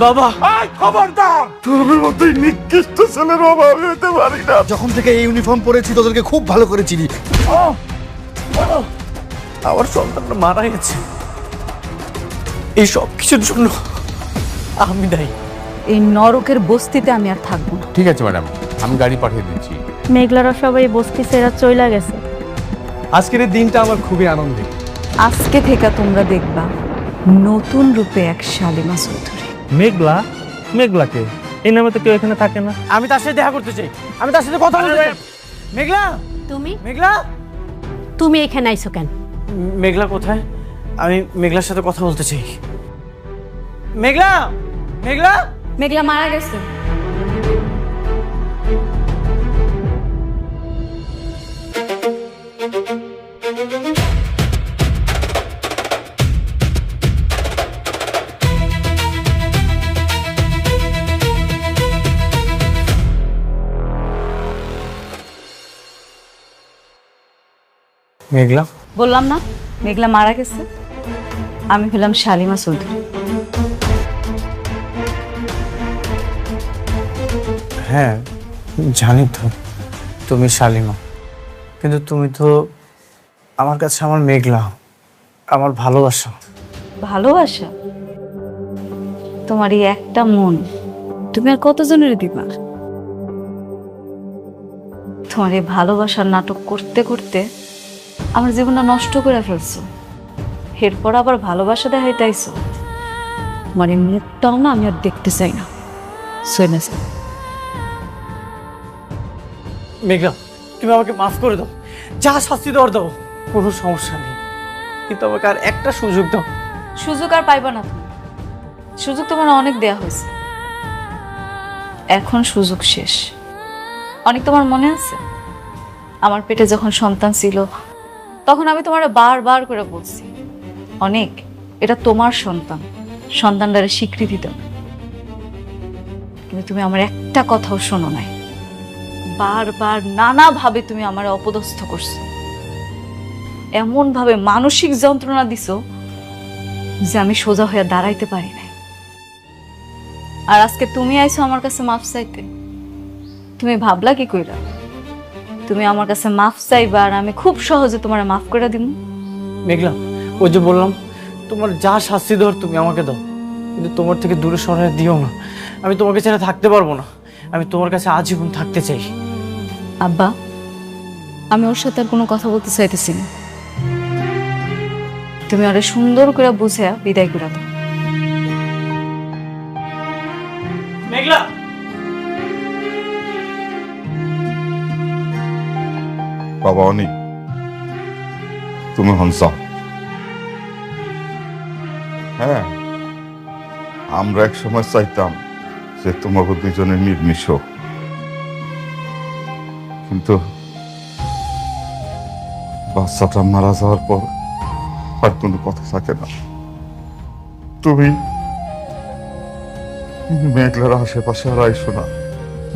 বাবা খবরদার, তোর মতোই নিকৃষ্ট ছেলের অভাব হতে পারি না। যখন থেকে এই ইউনিফর্ম পরেছি তোদেরকে খুব ভালো করে চিনি। আমার সন্তানটা মারা গেছে, এই সব কিছুর জন্য আমি দায়ী। এই নরকের বস্তিতে আমি আর থাকবো না। ঠিক আছে ম্যাডাম, আমি গাড়ি পাঠিয়ে দিচ্ছি। মেঘলারা সবাই বস্তি সেরা চইলা গেছে। আজকের এই দিনটা আমার খুবই আনন্দের। আজকে থেকে তোমরা দেখবা নতুন রূপে এক শালিমা চৌধুরী। মেঘলা? মেঘলাকে? এই নামে তো কেউ এখানে থাকে না। আমি তার সাথে দেখা করতে চাই, আমি তার সাথে কথা বলতে চাই। মেঘলা, তুমি মেঘলা, তুমি এখানে আইছো কেন? মেঘলা কোথায়? আমি মেঘলার সাথে কথা বলতে চাই। মেঘলা, মেঘলা, মেঘলা মারা গেছে। মেঘলা, বললাম না মেঘলা মারা গেছে। আমি হলাম শালিমা চৌধুরী। হ্যাঁ জানি তো তুমি শালিমা, কিন্তু তুমি তো আমার কাছে আমার মেঘলা, আমার ভালোবাসা। ভালোবাসা? তোমার এই একটা মন তুমি আর কতজনের দিবা? তোমার এই ভালোবাসার নাটক করতে করতে আমার জীবনটা নষ্ট করে ফেলছো। এরপর আবার ভালোবাসা দেখাইতে আইছো। মানে মুখটাও না আমি আর দেখতে চাই না। শুনে মেঘলা, তুমি আমাকে মাফ করে দাও, যা শাস্তি দেওয়ার দাও, কোনো সমস্যা নেই, কিন্তু আমাকে আর একটা সুযোগ দাও। সুযোগ আর পাইবা না তুমি। সুযোগ তোমার অনেক দেয়া হয়েছে, এখন সুযোগ শেষ। অনেক তোমার মনে আছে আমার পেটে যখন সন্তান ছিল তখন আমি তোমার বারবার করে বলছি, অনেক এটা তোমার সন্তান, সন্তানটারে স্বীকৃতি দাও। কিন্তু তুমি আমার একটা কথাও শোনো নাই। বারবার নানাভাবে তুমি আমার অপদস্থ করছো, এমন ভাবে মানসিক যন্ত্রণা দিছো যে আমি সোজা হয়ে দাঁড়াইতে পারি নাই। আর আজকে তুমি আইছো আমার কাছে মাফ চাইতে। তুমি ভাবলা কি কইরা তুমি আমার কাছে মাফ চাইবা আর আমি খুব সহজে তোমার মাফ করে দিব? মেঘলা, ওই যে বললাম, তোমার যা শাস্তি দেওয়ার তুমি আমাকে দাও, কিন্তু তোমার থেকে দূরে সরাই দিও না। আমি তোমাকে ছাড়া থাকতে পারবো না, আমি তোমার কাছে আজীবন থাকতে চাই। আব্বা, আমি ওর সাথে আর কোনো কথা বলতে চাইতেছি না। তুমি ওরে সুন্দর করে বুঝে বিদায় করে দাও। মেঘলা, বাবা অনেক, তুমি হনসাও। হ্যাঁ, আমরা এক সময় চাইতাম যে তোমাকে দুজনে মিলমিশ হোক, কিন্তু বাচ্চাটা মারা যাওয়ার পর আর কোনো কথা থাকে না। তুমি মেঘলার আশেপাশে আর আইসো না,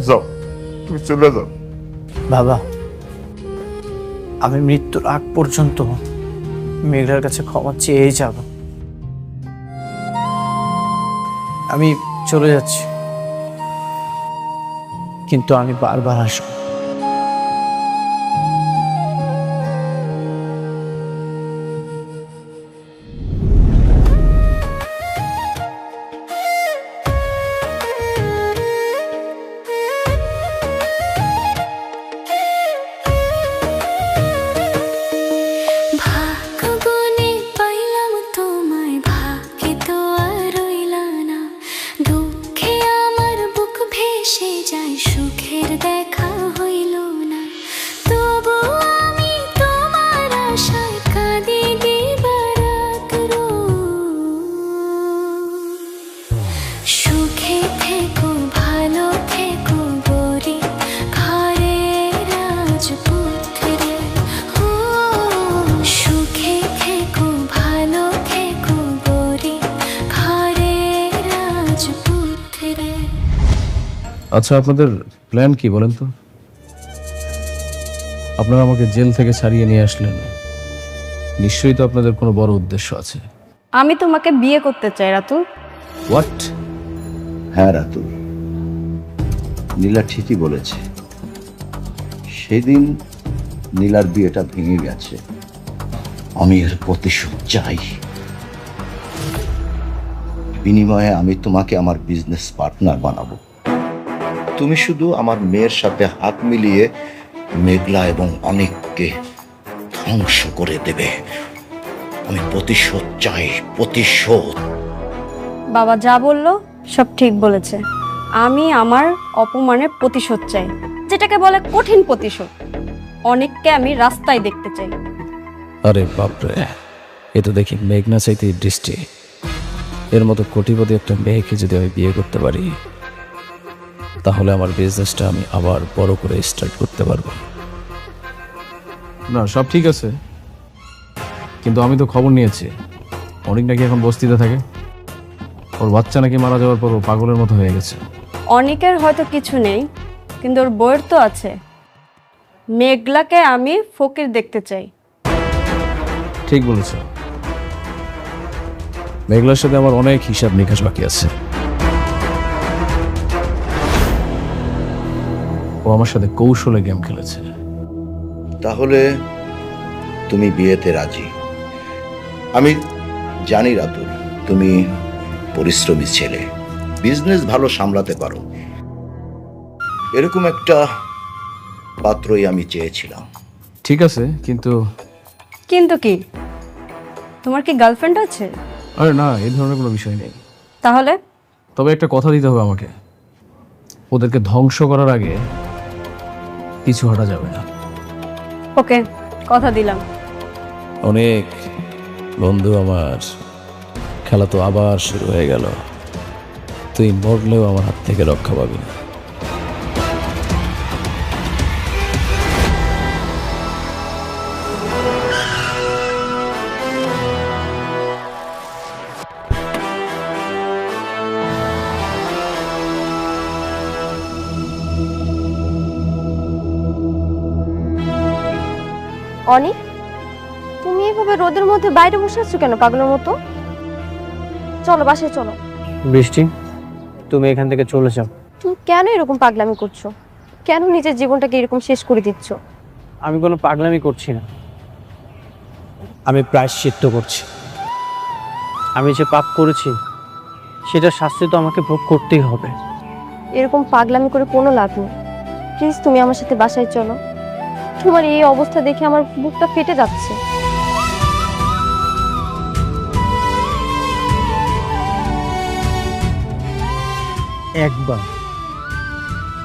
যাও, তুমি চলে যাও। বাবা, আমি মৃত্যুর আগ পর্যন্ত মেঘলার কাছে ক্ষমা চেয়েই যাব। আমি চলে যাচ্ছি, কিন্তু আমি বারবার আসবো। আচ্ছা, আপনাদের প্ল্যান কি বলেন তো? আপনারা আমাকে জেল থেকে ছাড়িয়ে নিয়ে আসলেন, নিশ্চয়ই তো আপনাদের কোনো বড় উদ্দেশ্য আছে। আমি তোমাকে বিয়ে করতে চাই রাতুল। হোয়াট? হ্যাঁ রাতুল, নীলা ঠিকই বলেছে। সেদিন নীলার বিয়েটা ভেঙে গেছে, আমি এর প্রতিশোধ চাই। বিনিময়ে আমি তোমাকে আমার বিজনেস পার্টনার বানাবো। তুমি শুধু আমার মেয়ের সাথে হাত মিলিয়ে মেঘলা এবং অনেককে ধ্বংস করে দেবে। আমি প্রতিশোধ চাই, প্রতিশোধ। বাবা যা বললো সব ঠিক বলেছে। আমি আমার অপমানের প্রতিশোধ চাই, যেটাকে বলে কঠিন প্রতিশোধ। অনেককে আমি রাস্তায় দেখতে চাই। আরে বাপরে, এ তো দেখি মেঘনা চাইতে বৃষ্টি। এর মতো কোটিপতি একটা মেয়েকে যদি আমি বিয়ে করতে পারি, তাহলে আমার বিজনেসটা আমি আবার বড় করে স্টার্ট করতে পারবো। না, সব ঠিক আছে, কিন্তু আমি তো খবর নিয়েছি অনেক নাকি এখন বস্তিতে থাকে। ওর বাচ্চা নাকি মারা যাওয়ার পর ও পাগলের মতো হয়ে গেছে। অনেকের হয়তো কিছু নেই, কিন্তু ওর বইয়ের তো আছে। মেঘলাকে আমি ফকির দেখতে চাই। ঠিক বলেছ, মেঘলার সাথে আমার অনেক হিসাব নিকাশ বাকি আছে। ও আমার সাথে কৌশলে গেম খেলেছে। তাহলে তুমি বিয়েতে রাজি? আমি জানি রাতুল, তুমি পরিশ্রমী ছেলে, বিজনেস ভালো সামলাতে পারো। এরকম একটা পাত্রই আমি চেয়েছিলাম। ঠিক আছে, কিন্তু কিন্তু কি, তোমার কি গার্লফ্রেন্ড আছে? আরে না, এই ধরনের কোনো বিষয় নেই। তাহলে তবে একটা কথা দিতে হবে আমাকে, ওদেরকে ধ্বংস করার আগে কিছু হটা যাবে না। ওকে, কথা দিলাম। অনেক বন্ধু আমার, খেলা তো আবার শুরু হয়ে গেল। তুই মরলেও আমার হাত থেকে রক্ষা পাবি না। অনিক, তুমি এভাবে রোদের মধ্যে বাইরে বসে আছো কেন পাগলের মতো? চলো বাসায় চলো। বৃষ্টি, তুমি এখান থেকে চলে যাও। তুমি কেন এরকম পাগলামি করছো? কেন নিজের জীবনটাকে এরকম শেষ করে দিচ্ছ? আমি কোনো পাগলামি করছি না, আমি প্রায়শ্চিত্ত করছি। আমি যে পাপ করেছি সেটা শাস্তি তো আমাকে ভোগ করতেই হবে। এরকম পাগলামি করে কোনো লাভ নেই। প্লিজ তুমি আমার সাথে বাসায় চলো। তোমার এই অবস্থা দেখে আমার বুকটা ফেটে যাচ্ছে। একবার,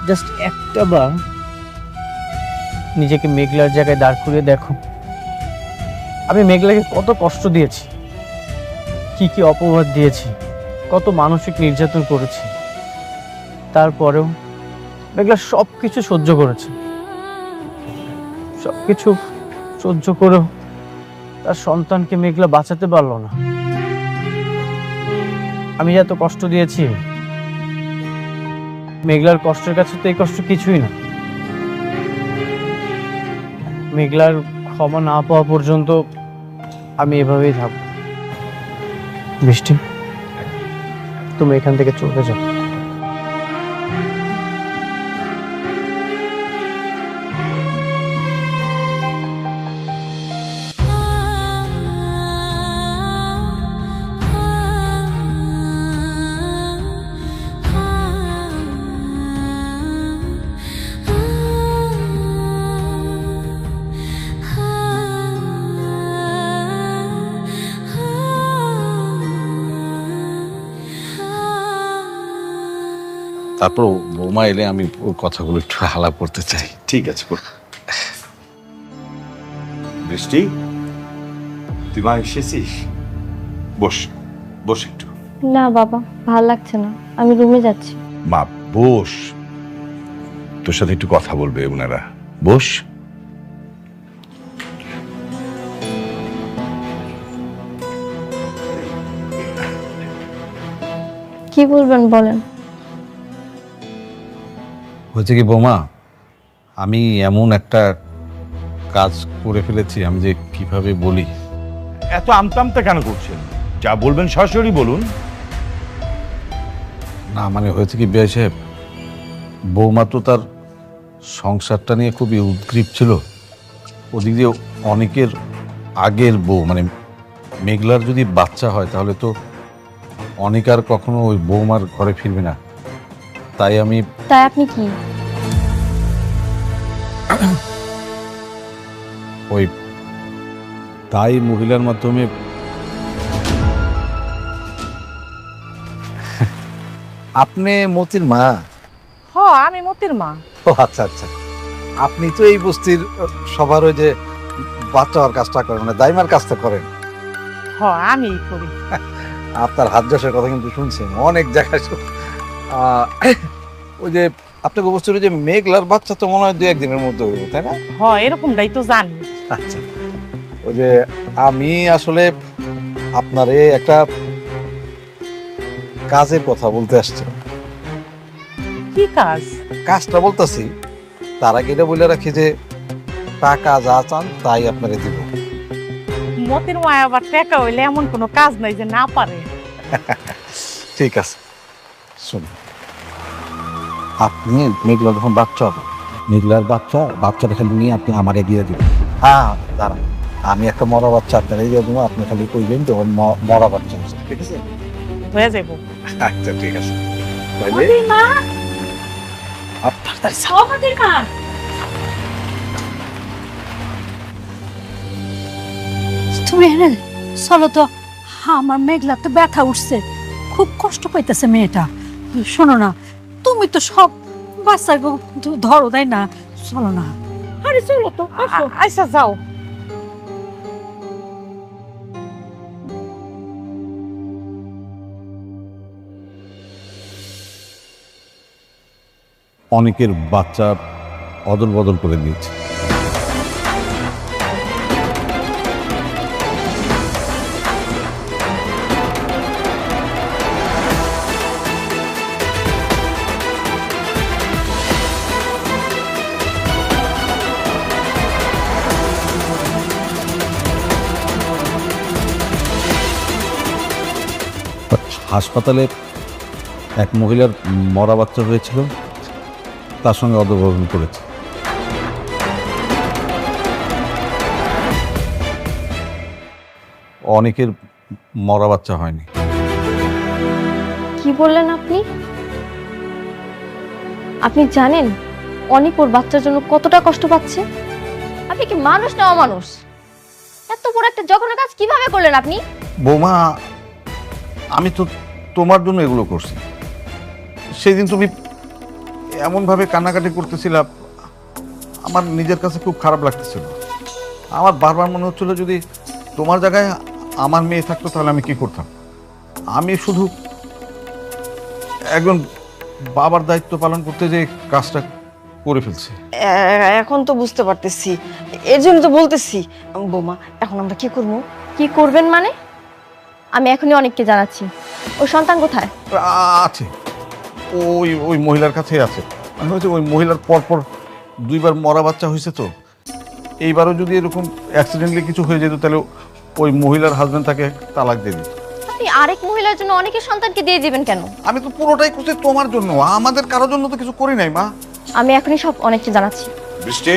জাস্ট একটা বার নিজেকে মেঘলার জায়গায় দাঁড় করিয়ে দেখো। আমি মেঘলাকে কত কষ্ট দিয়েছি, কি কি অপবাদ দিয়েছি, কত মানসিক নির্যাতন করেছি। তারপরেও মেঘলা সব কিছু সহ্য করেছে। সবকিছু সহ্য করেও তার সন্তানকে মেঘলা বাঁচাতে পারলো না। আমি এত কষ্ট দিয়েছি, মেঘলার কষ্টের কাছে তো এই কষ্ট কিছুই না। মেঘলার ক্ষমা না পাওয়া পর্যন্ত আমি এভাবেই থাকবো। বৃষ্টি, তুমি এখান থেকে চলে যাও। তারপর বৌমা এলে আমি ওর কথাগুলো একটু আলাপ করতে চাই। ঠিক আছে। বৃষ্টি, তুই মা এসেছিস? বস বস একটু। না বাবা, ভাল লাগছে না, আমি রুমে যাচ্ছি। মা বস, তোর সাথে একটু কথা বলবে ওনারা। বস। কি বলবেন বলেন। হচ্ছে কি বৌমা, আমি এমন একটা কাজ করে ফেলেছি, আমি যে কিভাবে বলি। এত আমতা আমতা কেন করছেন? যা বলবেন সরাসরি বলুন। না মানে হয়েছে কি বিআই সাহেব, বৌমা তো তার সংসারটা নিয়ে খুবই উদ্গ্রীব ছিল। ওদিক দিয়ে অনেকের আগের বউ মানে মেঘলার যদি বাচ্চা হয় তাহলে তো অনেক আর কখনো ওই বৌমার ঘরে ফিরবে না। তাই আমি তাই আপনি কি ওই তাই মহিলার মাধ্যমে আপনি মতির মা? হ, আমি মতির মা। ও আচ্ছা আচ্ছা, আপনি তো এই বস্তির সবার ওই যে বাচ্চা হওয়ার কাজটা করেন, মানে দাইমার কাজটা করেন। হ, আমি করি। আপনার হাত যশের কথা কিন্তু শুনছি অনেক জায়গায়। ওই যে আপনাকে বস্তির ওই যে মেঘলার বাচ্চা তো মনে হয় 2-1 দিনের মধ্যে হইবে, তাই না? হ, এরকমটাই তো জানি। আচ্ছা, ওই যে আমি আসলে আপনারে একটা কাজের কথা বলতে আসছি। কি কাজ? কাজটা বলতেছি তার আগে এটা বলে রাখি যে টাকা যা চান তাই আপনাকে দিব। মতির মা আবার টাকা হইলে এমন কোনো কাজ নাই যে না পারে। ঠিক আছে, শুনুন, আপনি মেঘলা যখন বাচ্চা হবে, মেঘলার বাচ্চাটা খালি নিয়ে আপনি আমারে দিয়ে দিবেন। হ্যাঁ দাঁড়ান, আমি একটা মরা বাচ্চা আপনার দিয়ে দেবো, আপনি খালি কইবেন তো মরা বাচ্চা আছে, ঠিক আছে? হয়ে যাবো। আচ্ছা ঠিক আছে। তুমি এনে চলো তো, আমার মেঘলা তো ব্যথা উঠছে, খুব কষ্ট পাইতেছে মেয়েটা। শোনো না, তুমি তো সব বাচ্চা ধরো, তাই না? চলো না। আরে চলো তো, আচ্ছা যাও। অনেকের বাচ্চা অদল বদল করে দিয়েছে। হাসপাতালে এক মহিলার মরা বাচ্চা হয়েছিল, তার সঙ্গে অদবরণ করেছে। অনেকের মরা বাচ্চা হয়নি। কি বললেন আপনি? আপনি জানেন অনেক ওর বাচ্চার জন্য কতটা কষ্ট পাচ্ছে? আপনি কি মানুষ না অমানুষ? এত বড় একটা জঘন্য কাজ কিভাবে করলেন আপনি? বৌমা, আমি তো তোমার জন্য এগুলো করছি। সেই দিন তুমি এমনভাবে কান্নাকাটি করতেছিলাম, আমার নিজের কাছে খুব খারাপ লাগতেছিল। আমার বারবার মনে হচ্ছিল যদি তোমার জায়গায় আমার মেয়ে থাকতো তাহলে আমি কি করতাম। আমি শুধু একজন বাবার দায়িত্ব পালন করতে যে কাজটা করে ফেলছি। এখন তো বুঝতে পারতেছি, এর জন্য তো বলতেছি। বৌমা, এখন আমরা কি করবো? কি করবেন মানে? আমি এখনই অনেককে জানাচ্ছি। ওর সন্তান কোথায়? আছে, ওই ওই মহিলার কাছেই আছে। মানে হয়েছে ওই মহিলার পরপর 2বার মরা বাচ্চা হয়েছে, তো এইবারও যদি এরকম অ্যাক্সিডেন্টলি কিছু হয়ে যেত তাহলে ওই মহিলার হাজবেন্ড তাকে তালাক দিয়ে দিত। আপনি আরেক মহিলার জন্য অনেকের সন্তানকে দিয়ে দিবেন কেন? আমি তো পুরোটাই করছি তোমার জন্য, আমাদের কারোর জন্য তো কিছু করি নাই মা। আমি এখনই সব অনেককে জানাচ্ছি। বৃষ্টি,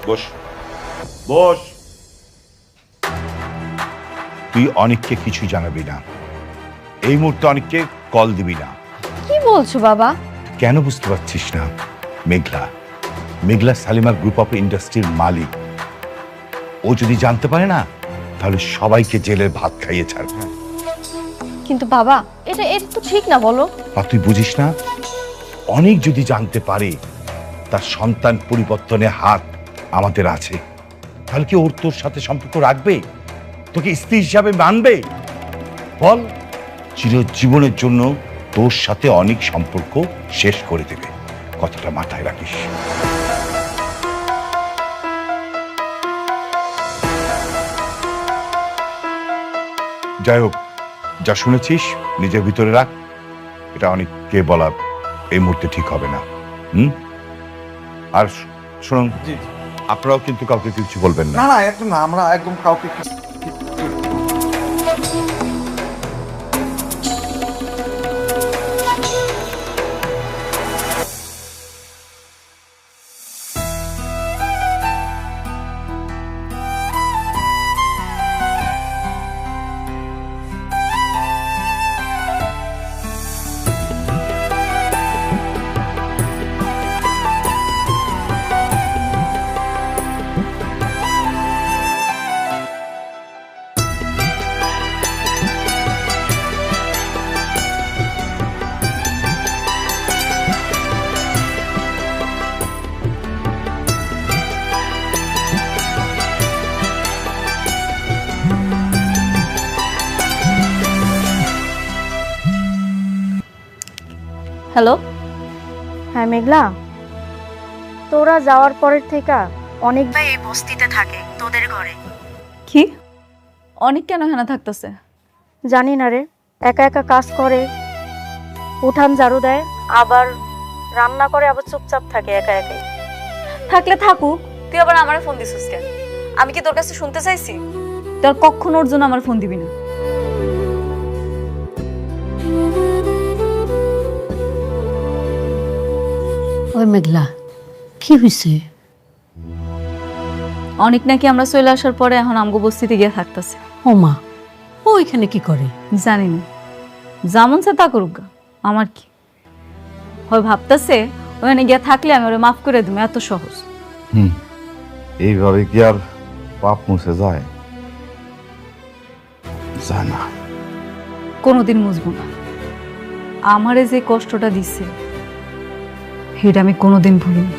বস বস। তুই অনেককে কিছুই জানাবি না, এই মুহূর্তে অনেককে কল দিবি না। কি বলছো বাবা? কেন বুঝতে পারছিস না? মেঘলা সালিমা গ্রুপ অফ ইন্ডাস্ট্রির মালিক। ও যদি জানতে পারে না তাহলে সবাইকে জেলের ভাত খাইয়ে ছাড়বে। কিন্তু বাবা, এটা তো ঠিক না, বলো। আর তুই বুঝিস না? অনেক যদি জানতে পারে তার সন্তান পরিবর্তনে হাত আমাদের আছে, তাহলে কি ওর তোর সাথে সম্পর্ক রাখবে? তোকে স্ত্রী হিসাবে মানবে? বল, চিরজীবনের জন্য তোর সাথে অনেক সম্পর্ক শেষ করে দেবে। কথাটা মাথায় রাখিস। যাই হোক, যা শুনেছিস নিজের ভিতরে রাখ। এটা অনেককে বলা এই মুহূর্তে ঠিক হবে না। আর শুনুন, আপনারাও কিন্তু কাউকে কিছু বলবেন না। না না, একদম না, আমরা একদম কাউকে হ্যালো। হ্যাঁ মেঘলা, তোরা যাওয়ার পরের থেকে অনেক ভাই এই বস্তিতে থাকে তোদের ঘরে। কি? অনেক কেন এখানে থাকতেছে? জানি না রে, একা একা কাজ করে, উঠান ঝাড়ু দেয়, আবার রান্না করে, আবার চুপচাপ থাকে একা একাই। থাকলে থাকুক, তুই আবার আমারে ফোন দিছিস কেন? আমি কি তোর কাছে শুনতে চাইছি? তোর কখনো ওর জন্য আমার ফোন দিবি না। ওই মেঘলা, কি হয়েছে? অনেক নাকি আমরা চলে আসার পরে এখন আমগো বস্তিতে গিয়ে থাকতেছে। ও মা, ও এখানে কি করে? জানি না, যেমন সে তা করুক গা, আমার কি। হয় ভাবতেছে ওখানে গিয়ে থাকলে আমি ওরে মাফ করে দেবো, এত সহজ। এইভাবে কি আর পাপ মুছে যায়? যায় না। কোনোদিন মুছবো না। আমারে যে কষ্টটা দিচ্ছে সেটা আমি কোনোদিন ভুলিনি।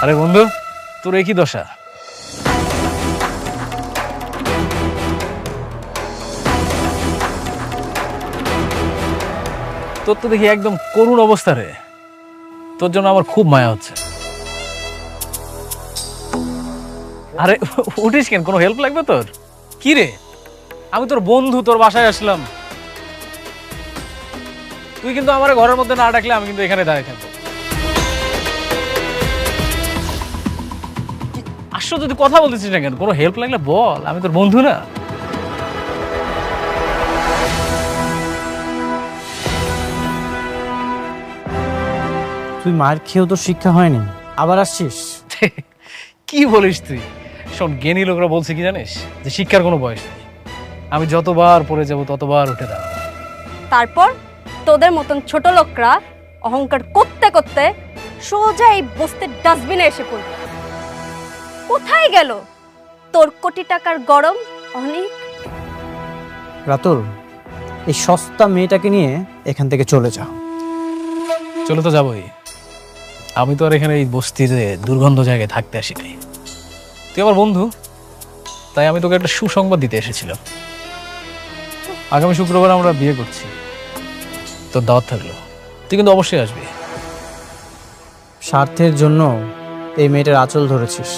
আরে বন্ধু, তোর একই দশা। তোর তো দেখি একদম করুণ অবস্থা রে। তোর জন্য আমার খুব মায়া হচ্ছে। আরে উঠিস কেন? কোনো হেল্প লাগবে তোর? কি রে, আমি তোর বন্ধু, তোর বাসায় আসলাম। তুই কিন্তু আমার ঘরের মধ্যে না ডাকলে আমি কিন্তু এখানে দাঁড়িয়ে থাকবো। আসলে তুই কথা বলতেছিস না কেন? কোনো হেল্প লাগলে বল, আমি তোর বন্ধু না? তুই মার খেয়েও তো শিক্ষা হয়নি, আবার আসছিস? কি বলিস তুই? শোন, জ্ঞানী লোকরা বলছে কি জানিস, যে শিক্ষার কোনো বয়স নেই। আমি যতবার পড়ে যাব ততবার উঠে দাঁড়াবো। তারপর তোদের মতন ছোট লোকরা অহংকার করতে করতে সোজা এই বস্তির ডাস্টবিনে এসে পড়বে। কোথায় গেল তোর কোটি টাকার গরম অনেক? রাতুল, এই সস্তা মেয়েটাকে নিয়ে এখান থেকে চলে যা। চলে তো যাবোই। আমি তো আর এখানে এই বস্তিতে দুর্গন্ধ জায়গায় থাকতে আসিনি। তুই আমার বন্ধু, তাই আমি তোকে একটা সুসংবাদ দিতে এসেছিলাম। আগামী শুক্রবার আমরা বিয়ে করছি। তোর দাওয়াত থাকলো, তুই কিন্তু অবশ্যই আসবি। স্বার্থের জন্য এই মেয়েটার আঁচল ধরেছিস,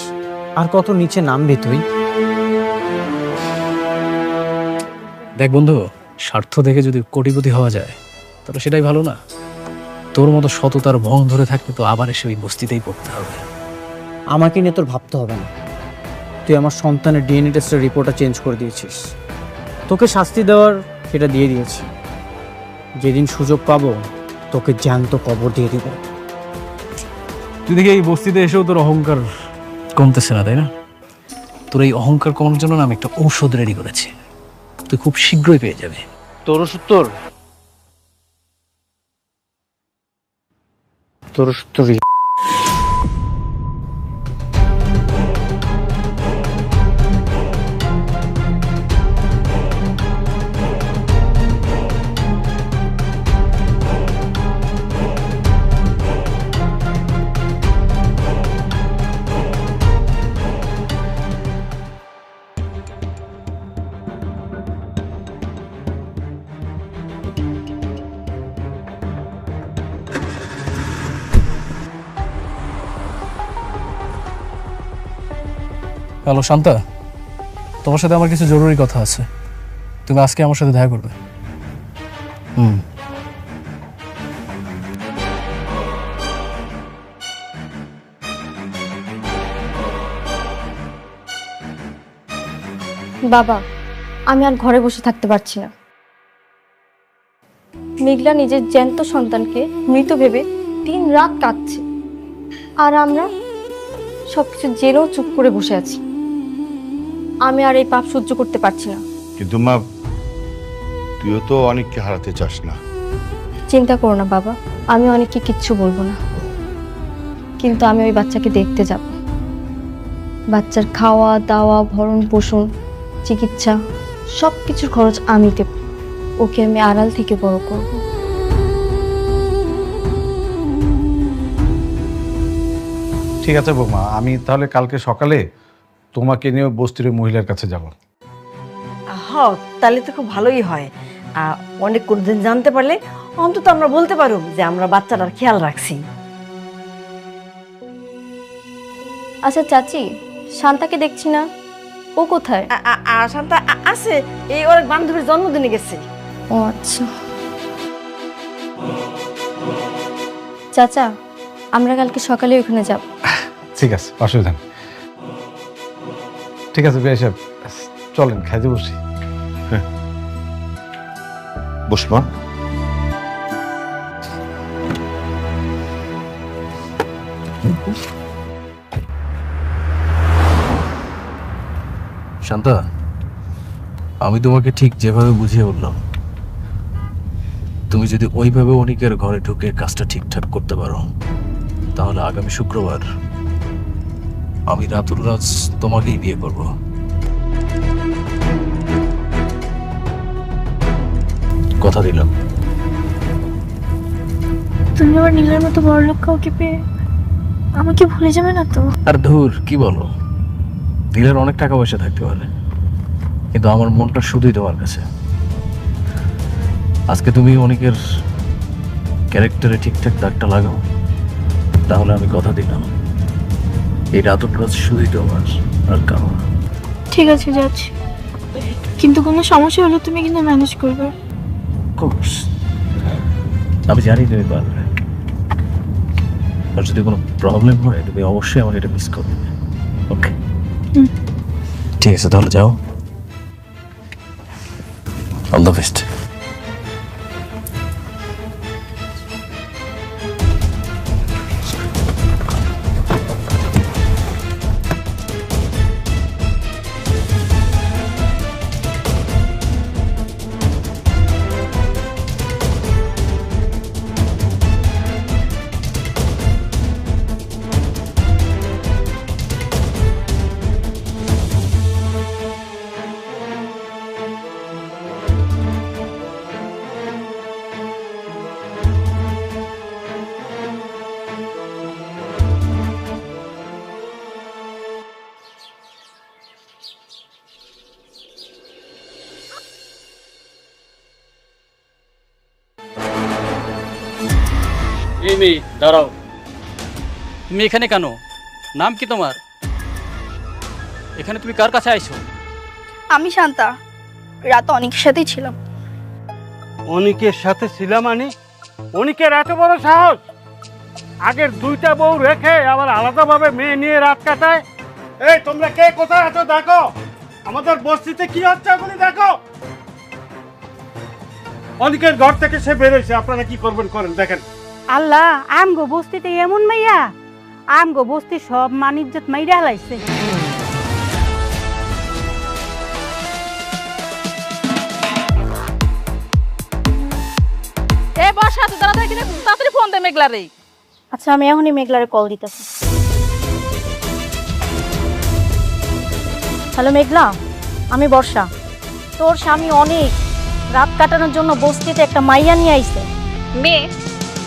আর কত নিচে নামবি তুই? দেখ বন্ধু, স্বার্থ দেখে যদি কোটিপতি হওয়া যায় তাহলে সেটাই ভালো না? তোর মতো সততার ভং ধরে থাকলে তো আবার এসে ওই বস্তিতেই পড়তে হবে। আমাকে নিয়ে তোর ভাবতে হবে না। তুই আমার সন্তানের ডিএনএ টেস্টের রিপোর্টটা চেঞ্জ করে দিয়েছিস। তোকে শাস্তি দেওয়ার সেটা দিয়ে দিয়েছি। যেদিন সুযোগ পাবো তোকে জ্যান্ত কবর দিয়ে দিব। তুই দেখি এই বস্তিতে এসেও তোর অহংকার কমতেছে না, তাই না? তোর এই অহংকার কমানোর জন্য না আমি একটা ঔষধ রেডি করেছি, তুই খুব শীঘ্রই পেয়ে যাবে। তোর ওষুধ তোর ওষুধ তোরই। হ্যালো শান্তা, তোমার সাথে আমার কিছু জরুরি কথা আছে। তুমি আজকে আমার সাথে দেখা করবে। বাবা, আমি আর ঘরে বসে থাকতে পারছি না। মেঘলা নিজের জ্যান্ত সন্তানকে মৃত ভেবে দিন রাত কাঁদছে, আর আমরা সবকিছু জেনেও চুপ করে বসে আছি। আমি আর এই পাপ সহ্য করতে পারছি না। কিন্তু মা, তুইও তো অনেককে হারাতে চাস না। চিন্তা করো না বাবা, আমি অনেককে কিচ্ছু বলবো না, কিন্তু আমি ওই বাচ্চাকে দেখতে যাব। বাচ্চার খাওয়া দাওয়া ভরণ পোষণ চিকিৎসা সব কিছুর খরচ আমি দেব। ওকে আমি আড়াল থেকে বড় করব। ঠিক আছে বৌমা, আমি তাহলে কালকে সকালে তোমাকে নিয়ে বস্তির ওই মহিলার কাছে যাব। হ, তাহলে তো খুব ভালোই হয়। অনেক কোনদিন জানতে পারলে অন্তত আমরা বলতে পারব যে আমরা বাচ্চাটার খেয়াল রাখছি। আচ্ছা চাচি, শান্তাকে দেখছি না, ও কোথায়? আর শান্তা আছে, এই ওর এক বান্ধবীর জন্মদিনে গেছে। ও আচ্ছা। চাচা, আমরা কালকে সকালে ওখানে যাব। ঠিক আছে, অসুবিধা নেই। ঠিক আছে বিআই সাহেব, চলেন খাইতে বসি। বসমা। শান্তা, আমি তোমাকে ঠিক যেভাবে বুঝিয়ে বললাম, তুমি যদি ওইভাবে অনিকের ঘরে ঢুকে কাজটা ঠিকঠাক করতে পারো, তাহলে আগামী শুক্রবার আমি রাতুল রাজ তোমাকেই বিয়ে করব। কথা দিলাম। তুমি আবার নীলের মতো বড় লোক কাউকে পেয়ে আমাকে ভুলে যাবে না তো? আর ধুর, কি বলো, দিলের অনেক টাকা পয়সা থাকতে পারে, কিন্তু আমার মনটা শুধুই তোমার কাছে। আজকে তুমি অনেকের ক্যারেক্টারে ঠিকঠাক দাগটা লাগাও, তাহলে আমি কথা দিলাম এই রাতুল রাজ শুধুই তোমার, আর কারো না। ঠিক আছে যাচ্ছি, কিন্তু কোনো সমস্যা হলে তুমি কিন্তু ম্যানেজ করবে। কোর্স আমি জানি তুমি পারবে, আর যদি কোনো প্রবলেম হয় তুমি অবশ্যই আমাকে এটা মিস করবে। ওকে, ঠিক আছে, তাহলে যাও। All the best. এই মেয়ে দাঁড়াও, তুমি এখানে কেন? নাম কি তোমার? এখানে তুমি কার কাছে আইছো? আমি শান্তা, রাত অনেকের সাথেই ছিলাম। অনিকের সাথে ছিলাম মানে? অনিকের এত বড় সাহস, আগের দুইটা বউ রেখে আবার আলাদাভাবে মেয়ে নিয়ে রাত কাটায়। এই তোমরা কে কোথায় আছো দেখো, আমাদের বস্তিতে কি হচ্ছে ওগুলি দেখো। অনিকের ঘর থেকে সে বেরোইছে, আপনারা কি করবেন করেন, দেখেন। আল্লাহ, আমগো বস্তিতে এমন মাইয়া, আমগো বস্তি সব মান ইজ্জত মাইরা হালাইছে। এ বর্ষা, তুই তাড়াতাড়ি ফোন দে মেঘলারে। আচ্ছা, আমি এখনই মেঘলারে কল দিতেছি। হ্যালো মেঘলা, আমি বর্ষা। তোর স্বামী অনেক রাত কাটানোর জন্য বস্তিতে একটা মাইয়া নিয়ে আইছে। মেয়ে?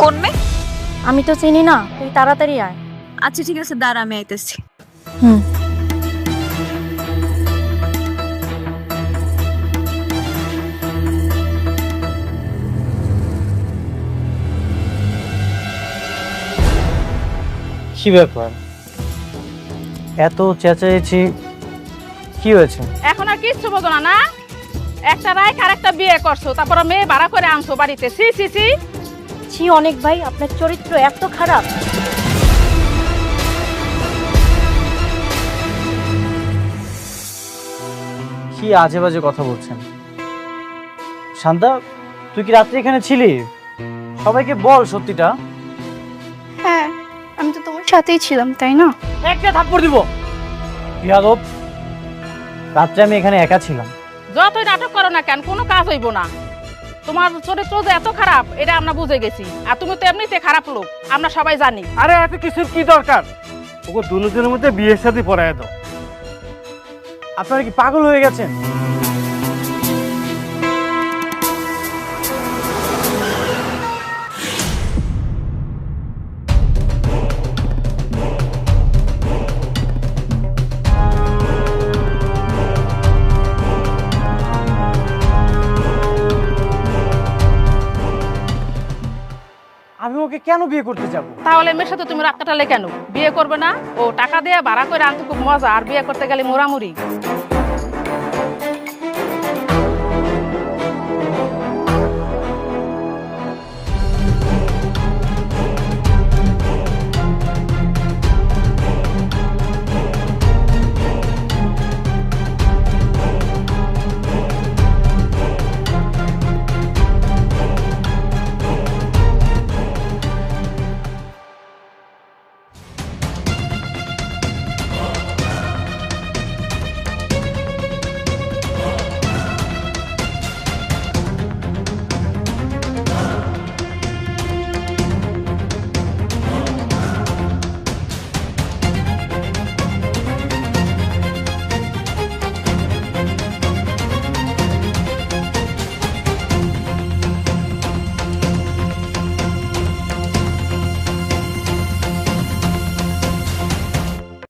কোন মেয়ে? আমি তো চিনি না, তুই তাড়াতাড়ি আয়। আচ্ছা ঠিক আছে, দাঁড়া, আমি আইতেছি। হুম। কি ব্যাপার, এত চেঁচাইছি, কি হয়েছে? এখন আর কিচ্ছু বোঝো না না? একটা রায় আর একটা বিয়ে করছো, তারপর মেয়ে ভাড়া করে আনছো বাড়িতে। সি সি সি। ছি অনেক ভাই, আপনার চরিত্র এত খারাপ। কি আজে বাজে কথা বলছেন? শান্তা, তুই কি রাত্রে এখানে ছিলি? সবাইকে বল সত্যিটা। হ্যাঁ, আমি তো তোমার সাথেই ছিলাম, তাই না? একটা থাপ্পড় দিব। ইয়াদব, রাত্রে আমি এখানে একা ছিলাম। যতই নাটক করো না কেন, কোনো কাজ হইব না। তোমার চরিত্র যে এত খারাপ এটা আমরা বুঝে গেছি, আর তুমি তো এমনিতে খারাপ লোক, আমরা সবাই জানি। আরে এত কিছুর কি দরকার? ওকে দুজনের মধ্যে বিয়ে শাদী পড়ায় দাও। আপনারা কি পাগল হয়ে গেছেন? আমি ওকে কেন বিয়ে করতে যাব? তাহলে মেয়ের সাথে তুমি রাত কাটালে কেন? বিয়ে করবে না? ও টাকা দিয়ে ভাড়া করে আনতে খুব মজা, আর বিয়ে করতে গেলে মোরামুরি।